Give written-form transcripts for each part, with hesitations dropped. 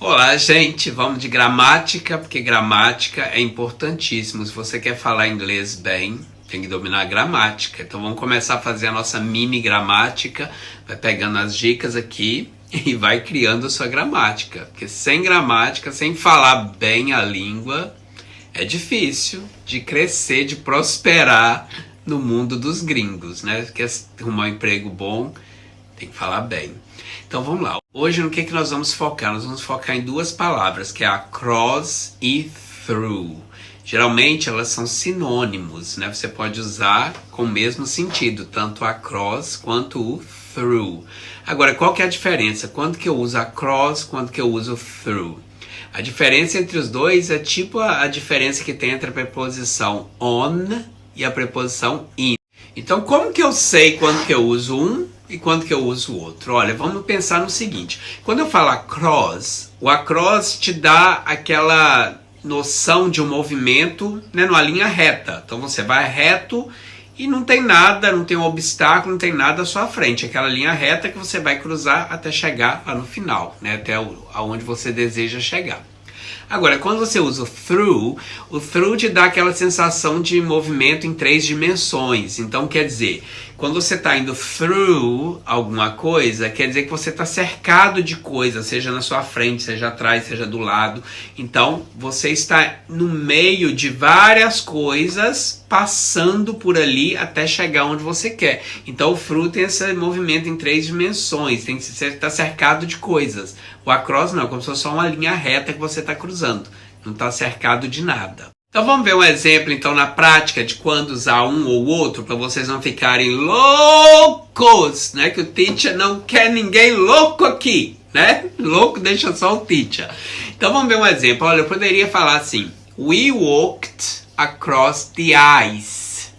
Olá, gente, vamos de gramática, porque gramática é importantíssimo. Se você quer falar inglês bem, tem que dominar a gramática. Então vamos começar a fazer a nossa mini gramática, vai pegando as dicas aqui e vai criando a sua gramática. Porque sem gramática, sem falar bem a língua, é difícil de crescer, de prosperar no mundo dos gringos, né? Quer arrumar um emprego bom, tem que falar bem. Então vamos lá. Hoje no que nós vamos focar? Nós vamos focar em duas palavras, que é across e through. Geralmente elas são sinônimos, né? Você pode usar com o mesmo sentido, tanto across quanto o through. Agora, qual que é a diferença? Quando que eu uso across, quando que eu uso through? A diferença entre os dois é tipo a diferença que tem entre a preposição on e a preposição in. Então, como que eu sei quando que eu uso um e quando que eu uso o outro? Olha, vamos pensar no seguinte. Quando eu falo across, o across te dá aquela noção de um movimento, né, numa linha reta. Então você vai reto e não tem nada, não tem um obstáculo, não tem nada à sua frente. Aquela linha reta que você vai cruzar até chegar lá no final, né, até aonde você deseja chegar. Agora, quando você usa o through te dá aquela sensação de movimento em 3 dimensões. Então, quer dizer, quando você está indo through alguma coisa, quer dizer que você está cercado de coisas, seja na sua frente, seja atrás, seja do lado. Então, você está no meio de várias coisas, passando por ali até chegar onde você quer. Então, o through tem esse movimento em 3 dimensões, você está cercado de coisas. O across não, como se fosse só uma linha reta que você está cruzando, não está cercado de nada. Então vamos ver um exemplo então na prática de quando usar um ou outro, para vocês não ficarem loucos, né? Que o teacher não quer ninguém louco aqui, né? Louco deixa só o teacher. Então vamos ver um exemplo. Olha, eu poderia falar assim: We walked across the ice.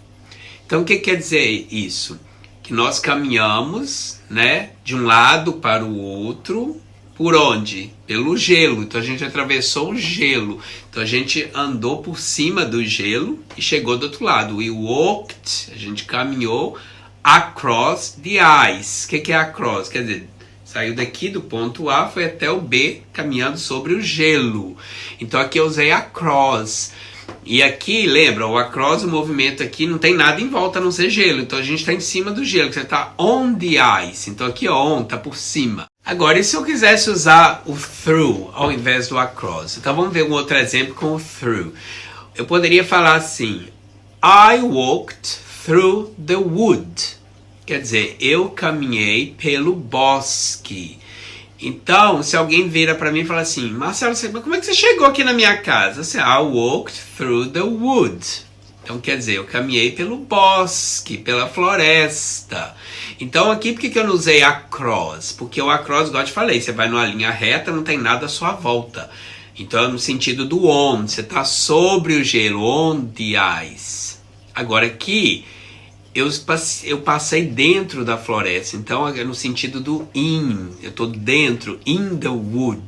Então o que quer dizer isso? Que nós caminhamos, né, de um lado para o outro. Por onde? Pelo gelo. Então a gente atravessou o gelo. Então a gente andou por cima do gelo e chegou do outro lado. We walked, a gente caminhou across the ice. O que é across? Quer dizer, saiu daqui do ponto A, foi até o B, caminhando sobre o gelo. Então aqui eu usei across. E aqui, lembra, o across, o movimento aqui, não tem nada em volta a não ser gelo. Então a gente está em cima do gelo, você está on the ice. Então aqui on, está por cima. Agora, e se eu quisesse usar o through ao invés do across? Então vamos ver um outro exemplo com o through. Eu poderia falar assim: I walked through the wood. Quer dizer, eu caminhei pelo bosque. Então, se alguém vira para mim e fala assim: Marcelo, como é que você chegou aqui na minha casa? Assim, I walked through the wood. Então, quer dizer, eu caminhei pelo bosque, pela floresta. Então, aqui, por que eu não usei across? Porque o across, igual eu te falei, você vai numa linha reta, não tem nada à sua volta. Então, é no sentido do on, você está sobre o gelo, on the ice. Agora, aqui, eu passei dentro da floresta, então é no sentido do in, eu estou dentro, in the wood,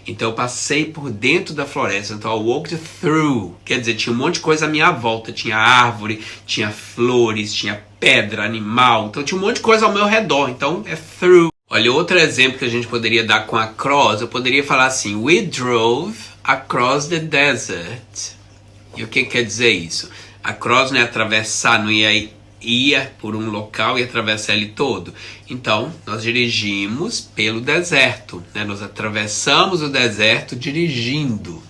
então eu passei por dentro da floresta, então I walked through, quer dizer, tinha um monte de coisa à minha volta, tinha árvore, tinha flores, tinha pedra, animal, então tinha um monte de coisa ao meu redor, então é through. Olha, outro exemplo que a gente poderia dar com across, eu poderia falar assim: We drove across the desert. E o que quer dizer isso? Across não é atravessar, não ia por um local e atravessar ele todo. Então, nós dirigimos pelo deserto, né? Nós atravessamos o deserto dirigindo.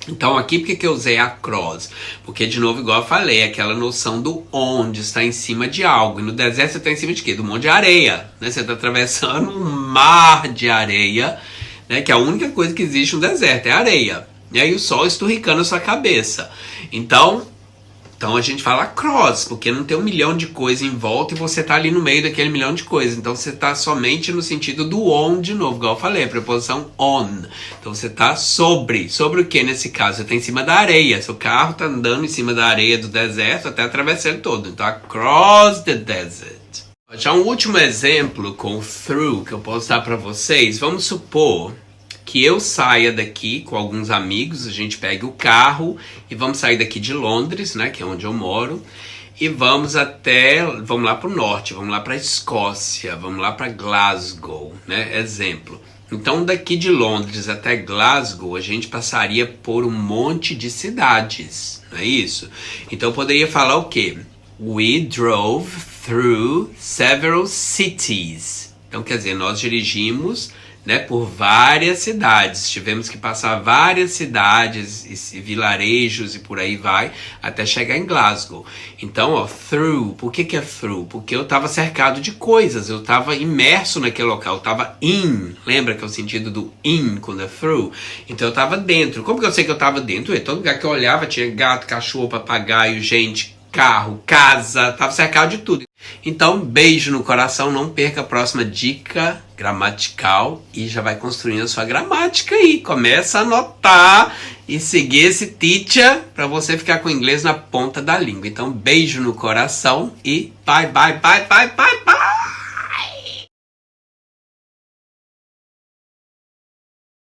Então, aqui, por que eu usei across? Porque, de novo, igual eu falei, aquela noção do onde está em cima de algo. E no deserto você está em cima de quê? Do monte de areia, né? Você está atravessando um mar de areia, né? Que é a única coisa que existe no deserto, é areia. E aí o sol esturricando a sua cabeça. Então a gente fala across, porque não tem 1 milhão de coisas em volta e você está ali no meio daquele 1 milhão de coisas. Então você está somente no sentido do on de novo, igual eu falei, a preposição on. Então você está sobre o que nesse caso? Você está em cima da areia, seu carro está andando em cima da areia do deserto até atravessar ele todo. Então across the desert. Já um último exemplo com through que eu posso dar para vocês. Vamos supor que eu saia daqui com alguns amigos, a gente pega o carro e vamos sair daqui de Londres, né, que é onde eu moro, e vamos lá para o norte, vamos lá para a Escócia, vamos lá para Glasgow, né, exemplo. Então, daqui de Londres até Glasgow, a gente passaria por um monte de cidades, não é isso? Então, eu poderia falar o quê? We drove through several cities. Então, quer dizer, nós dirigimos, né, por várias cidades. Tivemos que passar várias cidades e vilarejos e por aí vai, até chegar em Glasgow. Então, ó, through. Por que é through? Porque eu estava cercado de coisas, eu estava imerso naquele local, eu estava in. Lembra que é o sentido do in quando é through? Então eu estava dentro. Como que eu sei que eu estava dentro? Todo lugar que eu olhava tinha gato, cachorro, papagaio, gente, carro, casa, estava cercado de tudo. Então, beijo no coração, não perca a próxima dica gramatical e já vai construindo a sua gramática aí. Começa a anotar e seguir esse teacher para você ficar com o inglês na ponta da língua. Então, beijo no coração e bye, bye, bye, bye, bye, bye!